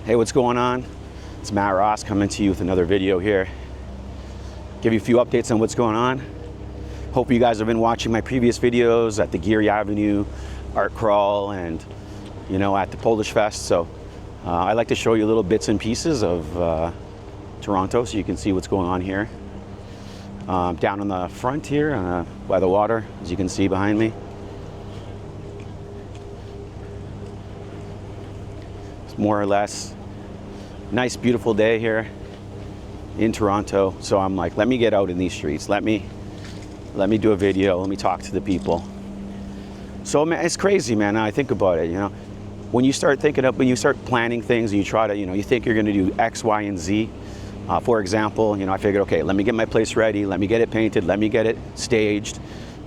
Hey, what's going on? It's Matt Ross coming to you with another video here. Give you a few updates on what's going on. Hope you guys have been watching my previous videos at the Geary Avenue Art Crawl and, at the Polish Fest. So I like to show you little bits and pieces of Toronto so you can see what's going on here. Down on the front here by the water, as you can see behind me. It's more or less nice, beautiful day here in Toronto. So I'm like, let me get out in these streets. Let me do a video. Let me talk to the people. So man, it's crazy, man. I think about it, when you start when you start planning things and you try to, you think you're going to do X, Y, and Z. For example, I figured, okay, let me get my place ready. Let me get it painted. Let me get it staged.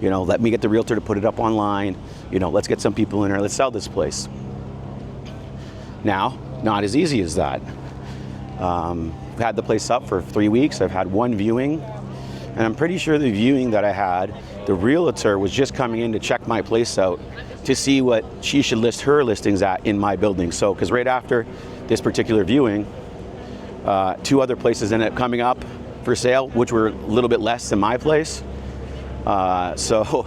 Let me get the realtor to put it up online. Let's get some people in there. Let's sell this place. Now, not as easy as that. I've had the place up for 3 weeks. I've had one viewing, and I'm pretty sure the viewing that I had, the realtor was just coming in to check my place out to see what she should list her listings at in my building. So, because right after this particular viewing, 2 other places ended up coming up for sale, which were a little bit less than my place. So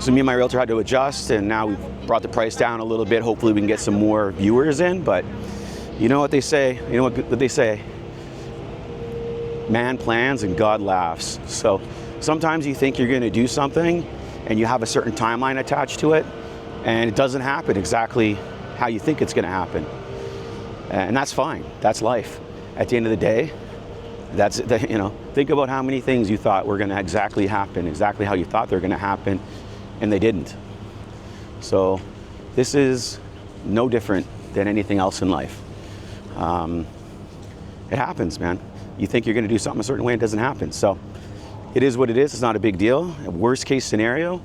me and my realtor had to adjust, and now we've brought the price down a little bit. Hopefully we can get some more viewers in, but you know what they say, what they say, man plans and God laughs. So sometimes you think you're going to do something and you have a certain timeline attached to it, and it doesn't happen exactly how you think it's going to happen. And that's fine. That's life. At the end of the day, think about how many things you thought were going to exactly happen, exactly how you thought they were going to happen, and they didn't. So this is no different than anything else in life. It happens, man. You think you're going to do something a certain way, it doesn't happen. So it is what it is. It's not a big deal. Worst case scenario,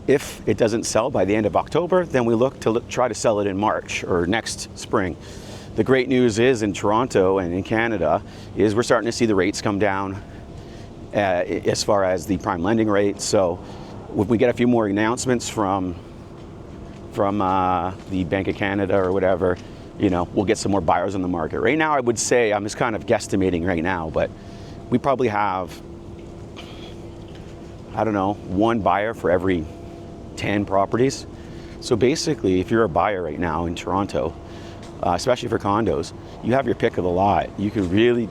if it doesn't sell by the end of October, then we look to try to sell it in March or next spring. The great news is in Toronto and in Canada is we're starting to see the rates come down as far as the prime lending rate. So if we get a few more announcements from the Bank of Canada or whatever, we'll get some more buyers on the market. Right now, I would say, I'm just kind of guesstimating right now, but we probably have, I don't know, 1 buyer for every 10 properties. So basically, if you're a buyer right now in Toronto, especially for condos, you have your pick of the lot. You can really,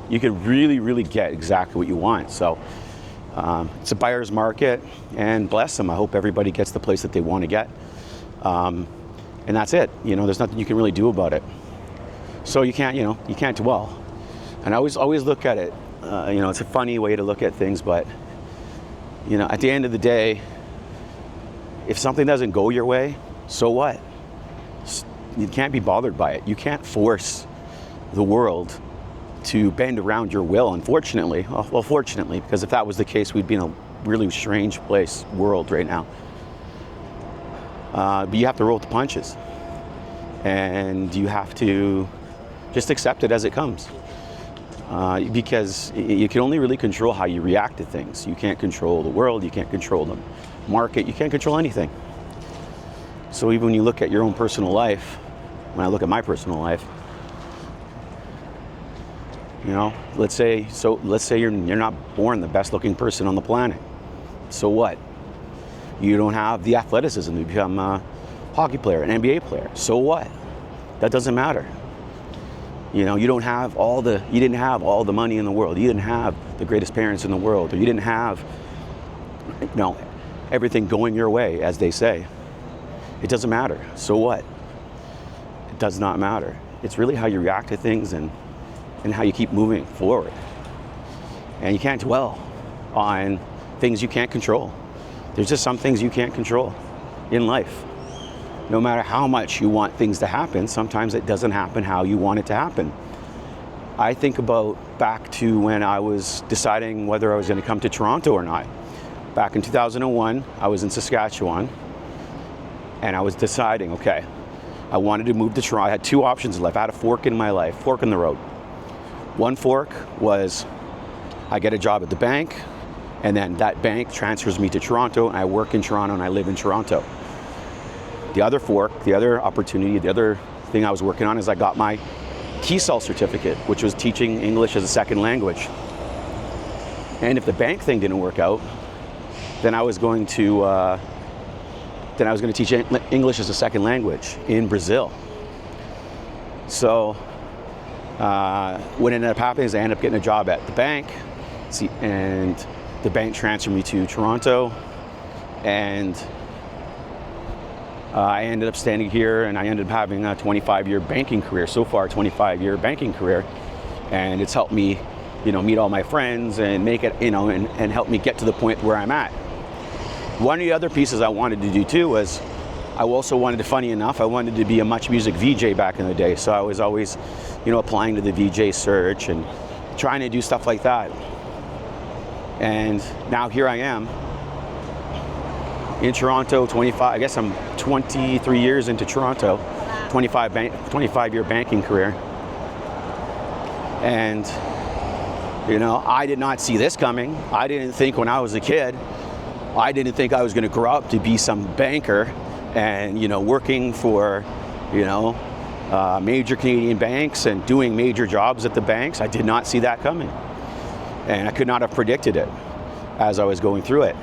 you can really get exactly what you want. So it's a buyer's market, and bless them. I hope everybody gets the place that they want to get. And that's it. There's nothing you can really do about it. So you can't dwell. And I always look at it, it's a funny way to look at things, but at the end of the day, if something doesn't go your way, so what? You can't be bothered by it. You can't force the world to bend around your will, unfortunately. Well, fortunately, because if that was the case, we'd be in a really strange world right now. But you have to roll with the punches. And you have to just accept it as it comes. Because you can only really control how you react to things. You can't control the world, you can't control the market, you can't control anything. So even when you look at your own personal life, when I look at my personal life, let's say you're not born the best looking person on the planet. So what? You don't have the athleticism to become a hockey player, an NBA player. So what? That doesn't matter. You didn't have all the money in the world. You didn't have the greatest parents in the world, or you didn't have, everything going your way, as they say. It doesn't matter. So what? It does not matter. It's really how you react to things and how you keep moving forward. And you can't dwell on things you can't control. There's just some things you can't control in life. No matter how much you want things to happen, sometimes it doesn't happen how you want it to happen. I think about back to when I was deciding whether I was going to come to Toronto or not. Back in 2001, I was in Saskatchewan, and I was deciding, okay, I wanted to move to Toronto. I had 2 options in life. I had a fork in my life, fork in the road. One fork was I get a job at the bank, and then that bank transfers me to Toronto, and I work in Toronto, and I live in Toronto. The other fork, the other opportunity, the other thing I was working on is I got my TESOL certificate, which was teaching English as a second language. And if the bank thing didn't work out, then I was going to teach English as a second language in Brazil. So what ended up happening is I ended up getting a job at the bank, and the bank transferred me to Toronto, and I ended up standing here, and I ended up having a 25-year banking career. So far, 25-year banking career, and it's helped me, meet all my friends and make it, and help me get to the point where I'm at. One of the other pieces I wanted to do too was, I also wanted to, funny enough, I wanted to be a Much Music VJ back in the day. So I was always, applying to the VJ search and trying to do stuff like that. And now here I am in Toronto, I guess I'm 23 years into Toronto, 25-year banking career. And, I did not see this coming. I didn't think when I was a kid, I didn't think I was going to grow up to be some banker and, working for, major Canadian banks and doing major jobs at the banks. I did not see that coming. And I could not have predicted it as I was going through it.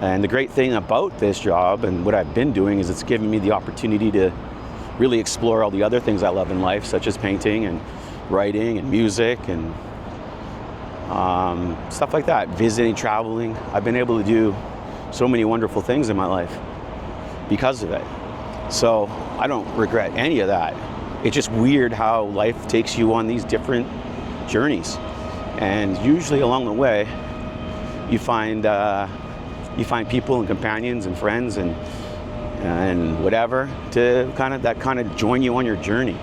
And the great thing about this job and what I've been doing is it's given me the opportunity to really explore all the other things I love in life, such as painting and writing and music and stuff like that, visiting, traveling. I've been able to do so many wonderful things in my life because of it. So I don't regret any of that. It's just weird how life takes you on these different journeys. And usually along the way, you find people and companions and friends and whatever to kind of join you on your journey.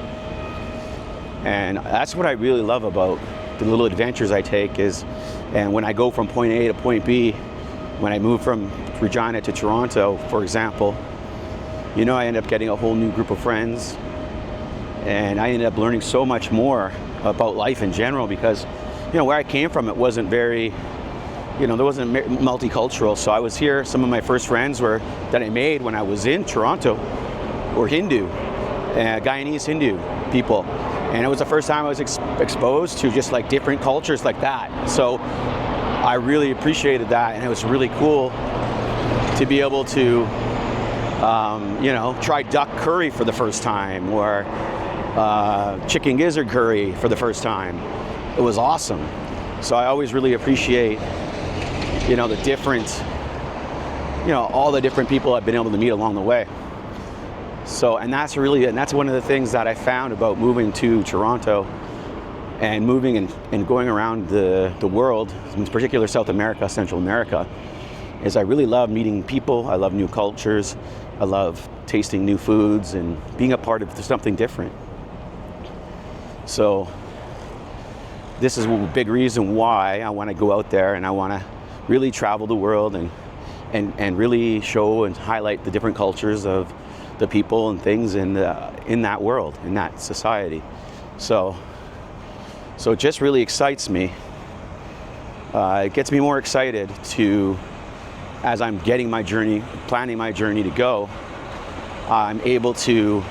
And that's what I really love about the little adventures I take and when I go from point A to point B, when I move from Regina to Toronto, for example, I end up getting a whole new group of friends, and I ended up learning so much more about life in general because, where I came from, it wasn't very, there wasn't multicultural. So I was here, some of my first friends that I made when I was in Toronto were Hindu, Guyanese Hindu people. And it was the first time I was exposed to just like different cultures like that. So I really appreciated that, and it was really cool to be able to, try duck curry for the first time or chicken gizzard curry for the first time. It was awesome. So I always really appreciate, the different, all the different people I've been able to meet along the way. So, and that's one of the things that I found about moving to Toronto and moving and going around the world, in particular South America, Central America, is I really love meeting people. I love new cultures. I love tasting new foods and being a part of something different. So this is a big reason why I want to go out there and I want to really travel the world and really show and highlight the different cultures of the people and things in that world, in that society. So it just really excites me. It gets me more excited as I'm getting my journey, planning my journey to go, I'm able to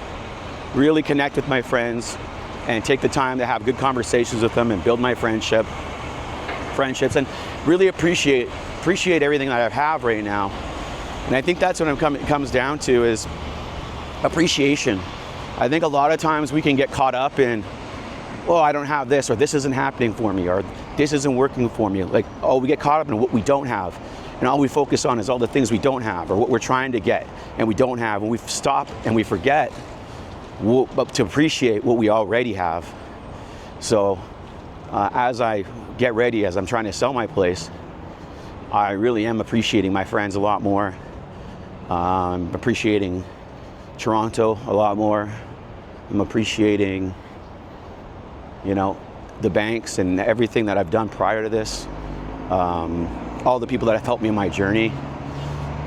really connect with my friends and take the time to have good conversations with them and build my friendships and really appreciate everything that I have right now. And I think that's what it comes down to is appreciation. I think a lot of times we can get caught up in, oh, I don't have this, or this isn't happening for me, or this isn't working for me. Like, oh, we get caught up in what we don't have. And all we focus on is all the things we don't have, or what we're trying to get and we don't have. And we stop and we forget to appreciate what we already have. So as I get ready, as I'm trying to sell my place, I really am appreciating my friends a lot more. I'm appreciating Toronto a lot more. I'm appreciating, the banks and everything that I've done prior to this. All the people that have helped me in my journey,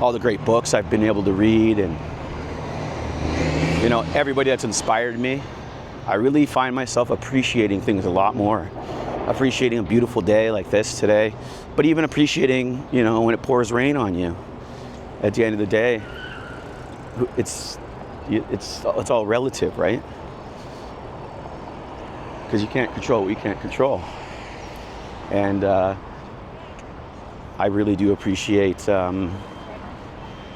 all the great books I've been able to read, and everybody that's inspired me. I really find myself appreciating things a lot more. Appreciating a beautiful day like this today, but even appreciating, when it pours rain on you. At the end of the day, it's all relative, right? because you can't control what you can't control. And I really do appreciate, I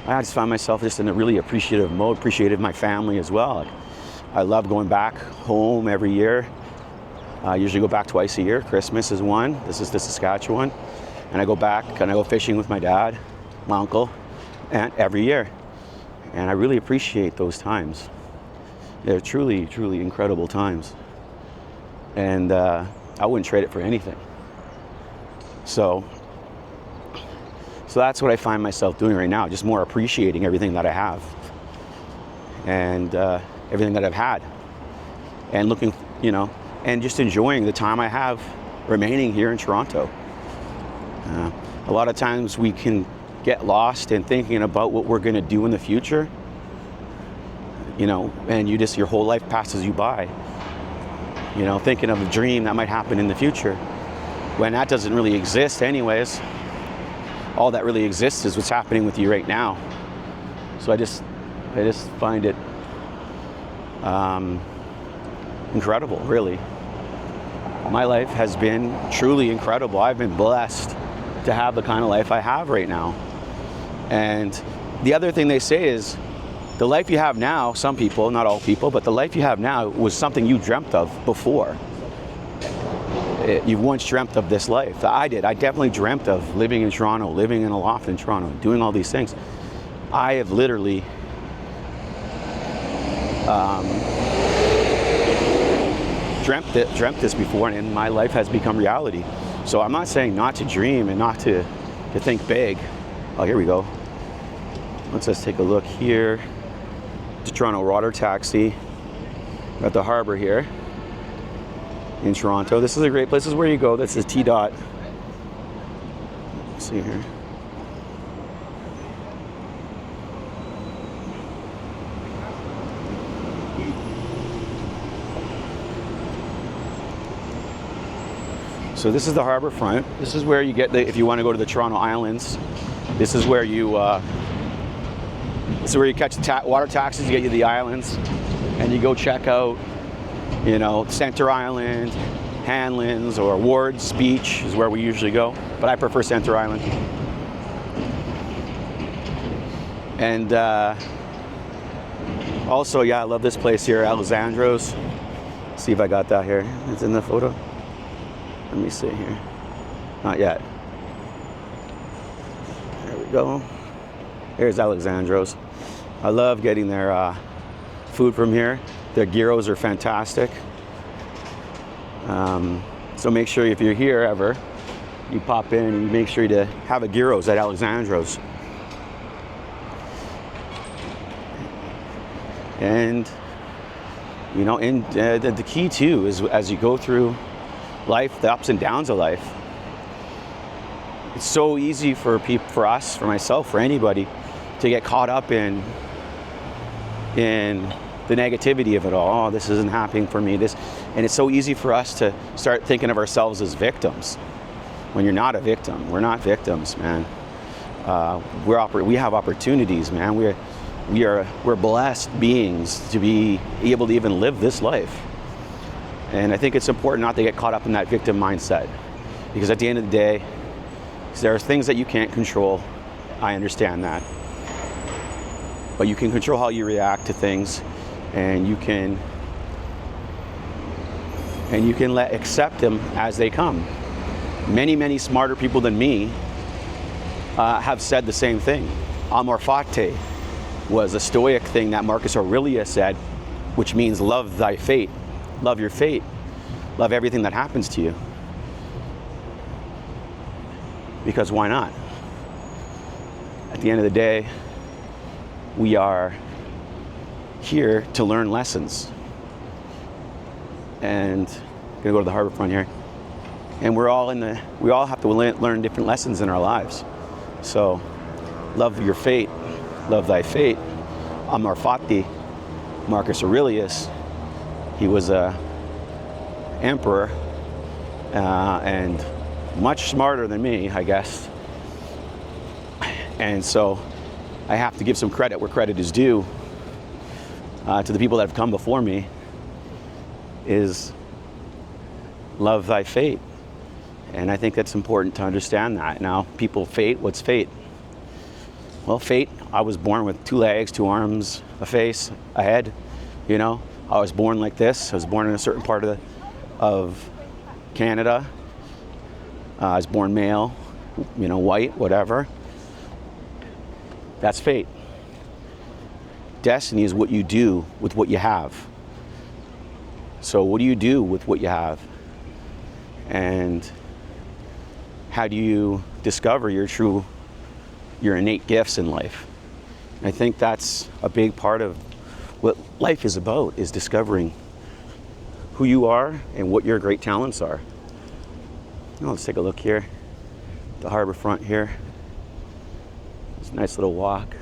just find myself just in a really appreciative mode, appreciative of my family as well. Like, I love going back home every year. I usually go back twice a year. Christmas is one. This is the Saskatchewan. And I go back and I go fishing with my dad, my uncle, and every year. And I really appreciate those times. They're truly, truly incredible times. And I wouldn't trade it for anything. So that's what I find myself doing right now, just more appreciating everything that I have and everything that I've had, and looking, and just enjoying the time I have remaining here in Toronto. A lot of times we can get lost in thinking about what we're going to do in the future, and your whole life passes you by, thinking of a dream that might happen in the future, when that doesn't really exist anyways. All that really exists is what's happening with you right now. So I just find it incredible, really. My life has been truly incredible. I've been blessed to have the kind of life I have right now. And the other thing they say is, the life you have now, some people, not all people, but the life you have now was something you dreamt of before. You once dreamt of this life. I did. I definitely dreamt of living in Toronto, living in a loft in Toronto, doing all these things. I have literally dreamt this before, and my life has become reality. So I'm not saying not to dream and not to think big. Oh, here we go. Let's just take a look here. The Toronto water taxi. We're at the harbor here in Toronto. This is a great place. This is where you go. This is T-Dot. Let's see here. So this is the harbor front. This is where you get if you want to go to the Toronto Islands. This is where you catch the water taxis to get you to the islands, and you go check out, Center Island, Hanlan's, or Ward's Beach is where we usually go, but I prefer Center Island. And also, I love this place here, Alexandros. See if I got that here. It's in the photo. Let me see here. Not yet. There we go. Here's Alexandros. I love getting their food from here. Their gyros are fantastic. So make sure if you're here ever, you pop in and you make sure to have a gyros at Alexandros. And the key too is, as you go through life, the ups and downs of life, it's so easy for people, for us, for myself, for anybody, to get caught up in the negativity of it all. Oh, this isn't happening for me. And it's so easy for us to start thinking of ourselves as victims. When you're not a victim, we're not victims, man. We have opportunities, man. We're blessed beings to be able to even live this life. And I think it's important not to get caught up in that victim mindset, because at the end of the day, there are things that you can't control. I understand that. But you can control how you react to things, and you can accept them as they come. Many, many smarter people than me have said the same thing. Amor Fati was a Stoic thing that Marcus Aurelius said, which means love thy fate. Love your fate. Love everything that happens to you. Because why not? At the end of the day, we are here to learn lessons. And I'm gonna go to the harbor front here. And we all have to learn different lessons in our lives. So, love your fate, love thy fate. Amor Fati, Marcus Aurelius, he was a emperor and much smarter than me, I guess. And so I have to give some credit where credit is due to the people that have come before me, is love thy fate. And I think that's important to understand that. Now, people, fate, what's fate? Well, fate, I was born with 2 legs, 2 arms, a face, a head, you know. I was born like this. I was born in a certain part of Canada. I was born male, you know, white, whatever. That's fate. Destiny is what you do with what you have. So what do you do with what you have? And how do you discover your innate gifts in life? And I think that's a big part of what life is about, is discovering who you are and what your great talents are. Now, let's take a look here, the harbor front here. It's a nice little walk.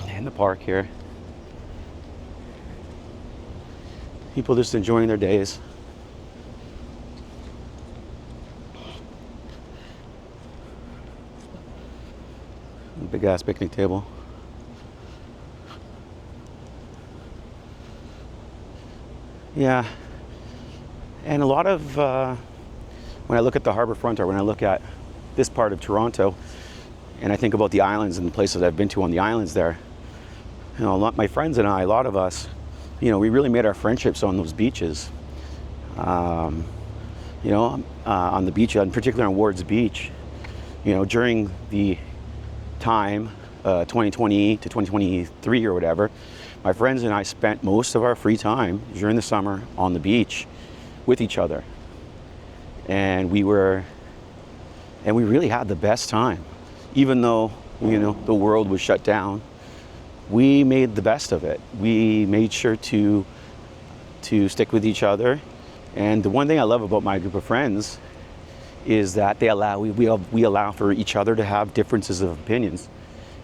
And the park here. People just enjoying their days. Big ass picnic table. Yeah. And a lot of, when I look at the harbor front, or when I look at this part of Toronto, and I think about the islands and the places I've been to on the islands there, you know, my friends and I, a lot of us, you know, we really made our friendships on those beaches. You know, on the beach, in particular on Ward's Beach, you know, during the time, 2020 to 2023 or whatever, my friends and I spent most of our free time during the summer on the beach with each other. And we really had the best time. Even though, you know, the world was shut down, we made the best of it. We made sure to stick with each other. And the one thing I love about my group of friends is that we allow for each other to have differences of opinions.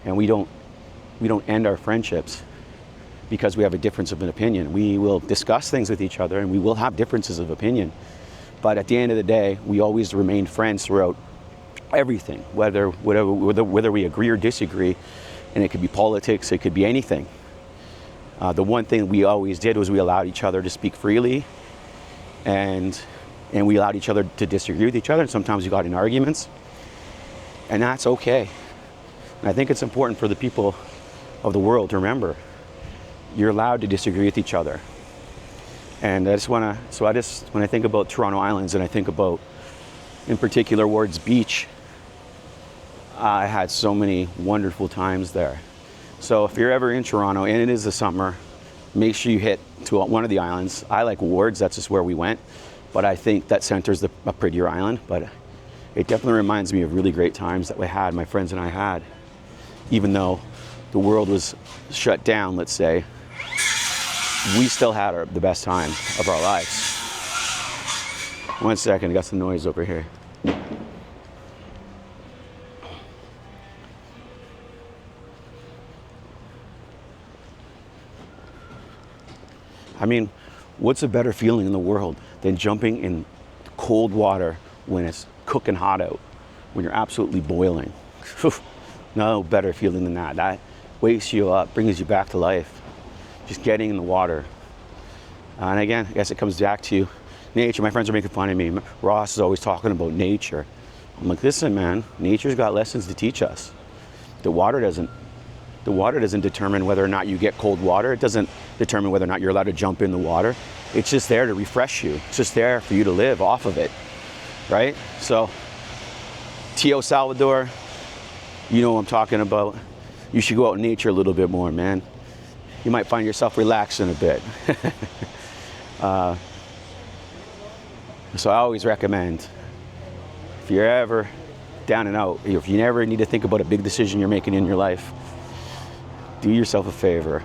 And we don't end our friendships because we have a difference of an opinion. We will discuss things with each other and we will have differences of opinion. But at the end of the day, we always remain friends throughout everything, whether we agree or disagree. And it could be politics, it could be anything. The one thing we always did was we allowed each other to speak freely, and we allowed each other to disagree with each other, and sometimes we got in arguments, and that's okay. And I think it's important for the people of the world to remember, you're allowed to disagree with each other. And when I think about Toronto Islands, and I think about, in particular, Ward's Beach, I had so many wonderful times there. So if you're ever in Toronto, and it is the summer, make sure you hit to one of the islands. I like Ward's, that's just where we went. But I think that Center's a prettier island. But it definitely reminds me of really great times that my friends and I had. Even though the world was shut down, let's say, we still had the best time of our lives. 1 second, I got some noise over here. I mean, what's a better feeling in the world than jumping in cold water when it's cooking hot out, when you're absolutely boiling? No better feeling than that. That wakes you up, brings you back to life. Just getting in the water. And again, I guess it comes back to nature. My friends are making fun of me. Ross is always talking about nature. I'm like, listen, man, nature's got lessons to teach us. The water doesn't determine whether or not you get cold water. It doesn't determine whether or not you're allowed to jump in the water. It's just there to refresh you. It's just there for you to live off of it, right? So, Tio Salvador, you know what I'm talking about. You should go out in nature a little bit more, man. You might find yourself relaxing a bit. So I always recommend, if you're ever down and out, if you never need to think about a big decision you're making in your life, do yourself a favor.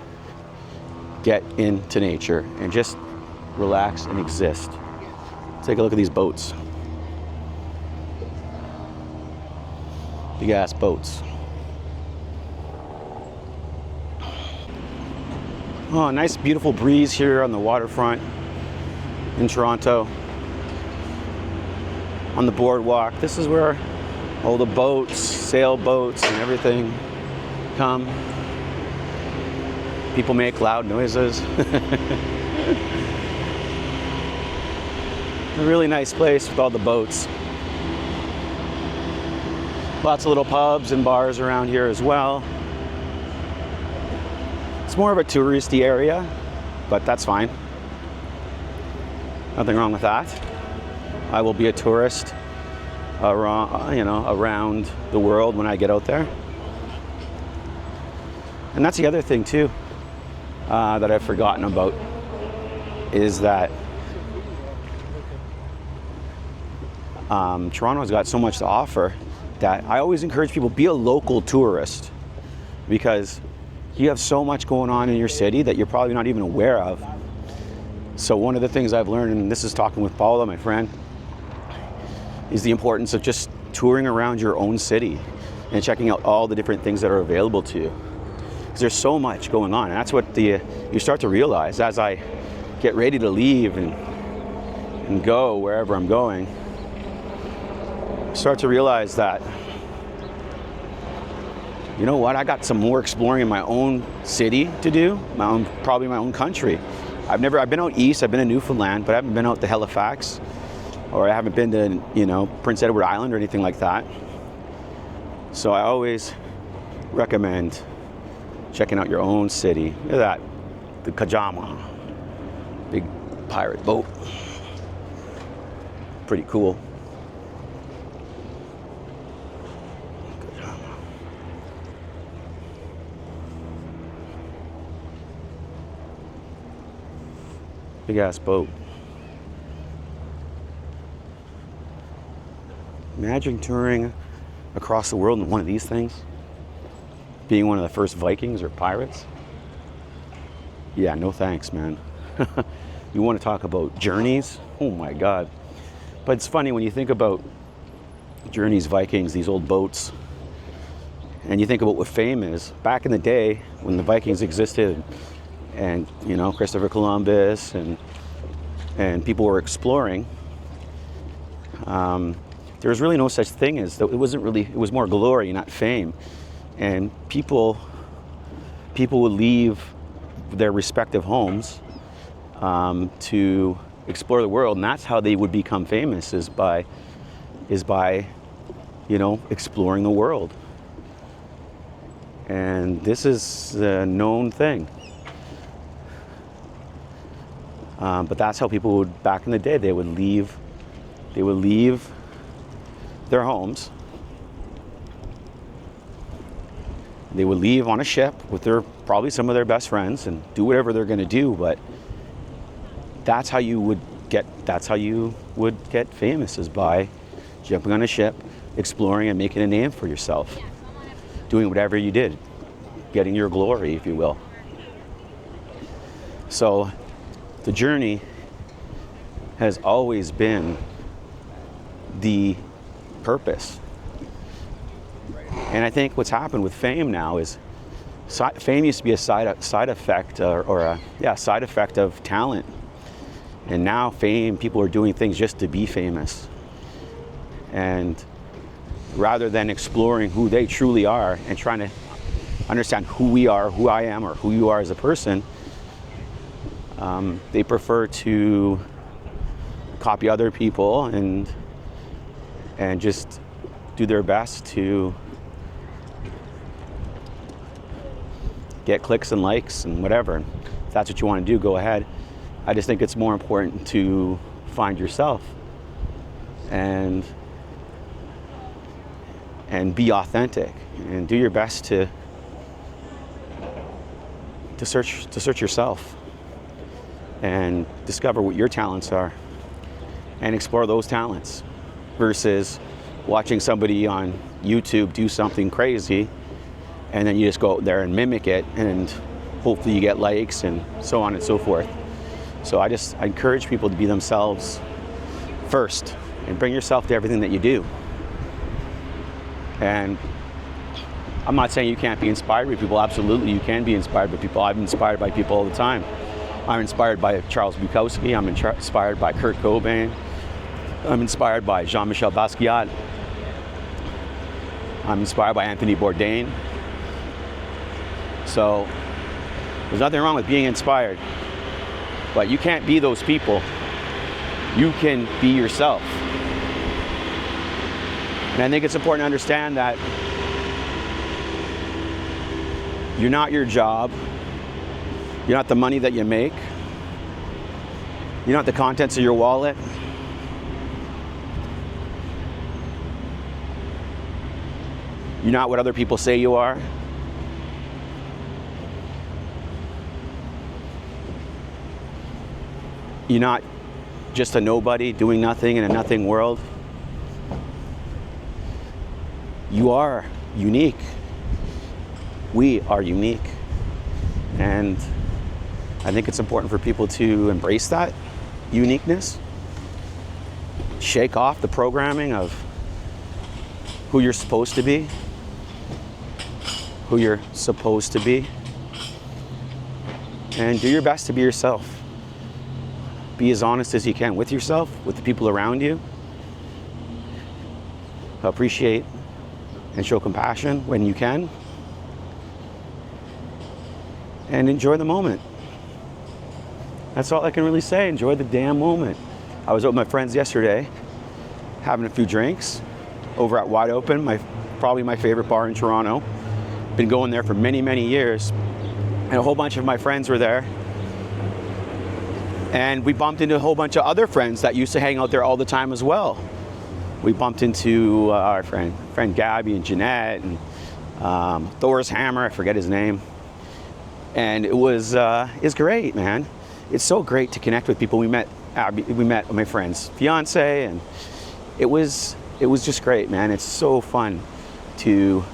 Get into nature and just relax and exist. Take a look at these boats. Big ass boats. Oh, nice beautiful breeze here on the waterfront in Toronto. On the boardwalk. This is where all the boats, sailboats and everything come. People make loud noises. A really nice place with all the boats. Lots of little pubs and bars around here as well. It's more of a touristy area, but that's fine. Nothing wrong with that. I will be a tourist around the world when I get out there. And that's the other thing too that I've forgotten about, is that Toronto's got so much to offer that I always encourage people, be a local tourist, because you have so much going on in your city that you're probably not even aware of. So one of the things I've learned, and this is talking with Paula, my friend, is the importance of just touring around your own city and checking out all the different things that are available to you. Because there's so much going on, and that's what you start to realize as I get ready to leave and go wherever I'm going. Start to realize that, you know what, I got some more exploring in my own city to do, probably my own country. I've been out east, I've been to Newfoundland, but I haven't been out to Halifax, or I haven't been to, Prince Edward Island or anything like that. So I always recommend checking out your own city. Look at that, the Kajama, big pirate boat. Pretty cool. Big ass boat. Imagine touring across the world in one of these things. Being one of the first Vikings or pirates. Yeah, no thanks, man. You want to talk about journeys? Oh my God. But it's funny when you think about journeys, Vikings, these old boats, and you think about what fame is. Back in the day when the Vikings existed, and Christopher Columbus and people were exploring, there was really no such thing as, it was more glory, not fame. And people would leave their respective homes to explore the world, and that's how they would become famous, is by exploring the world. And this is a known thing. But that's how people would, back in the day, they would leave their homes. They would leave on a ship with probably some of their best friends and do whatever they're going to do. But that's how you would get famous, is by jumping on a ship, exploring, and making a name for yourself, doing whatever you did, getting your glory, if you will. So the journey has always been the purpose. And I think what's happened with fame now is, fame used to be a side effect side effect of talent. And now people are doing things just to be famous. And rather than exploring who they truly are and trying to understand who we are, who I am, or who you are as a person, they prefer to copy other people and just do their best to get clicks and likes and whatever. If that's what you want to do, go ahead. I just think it's more important to find yourself and be authentic and do your best to search yourself and discover what your talents are and explore those talents, versus watching somebody on YouTube do something crazy and then you just go out there and mimic it and hopefully you get likes and so on and so forth. So I encourage people to be themselves first and bring yourself to everything that you do. And I'm not saying you can't be inspired by people. Absolutely, you can be inspired by people. I'm inspired by people all the time. I'm inspired by Charles Bukowski. I'm inspired by Kurt Cobain. I'm inspired by Jean-Michel Basquiat. I'm inspired by Anthony Bourdain. So there's nothing wrong with being inspired, but you can't be those people. you can be yourself. And I think it's important to understand that you're not your job, you're not the money that you make, you're not the contents of your wallet. You're not what other people say you are. You're not just a nobody doing nothing in a nothing world. You are unique. We are unique. And I think it's important for people to embrace that uniqueness. Shake off the programming of who you're supposed to be, and do your best to be yourself. Be as honest as you can with yourself, with the people around you. Appreciate and show compassion when you can. And enjoy the moment. That's all I can really say. Enjoy the damn moment. I was out with my friends yesterday, having a few drinks over at Wide Open, probably my favorite bar in Toronto. Been going there for many, many years. And a whole bunch of my friends were there. And we bumped into a whole bunch of other friends that used to hang out there all the time as well. We bumped into our friend Gabby and Jeanette and Thor's Hammer, I forget his name. And it's great, man. It's so great to connect with people. We met my friend's fiance, and it was just great, man. It's so fun to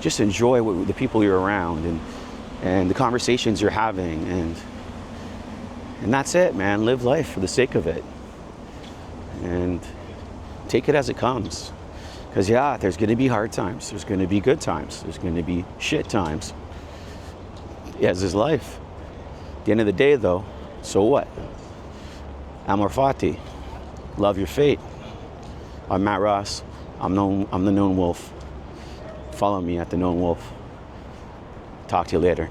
just enjoy the people you're around and the conversations you're having, and that's it, man. Live life for the sake of it, and take it as it comes. Because yeah, there's going to be hard times. There's going to be good times. There's going to be shit times. As is life. At the end of the day, though, so what? Amor Fati. Love your fate. I'm Matt Ross. I'm the Known Wolf. Follow me at the Known Wolf. Talk to you later.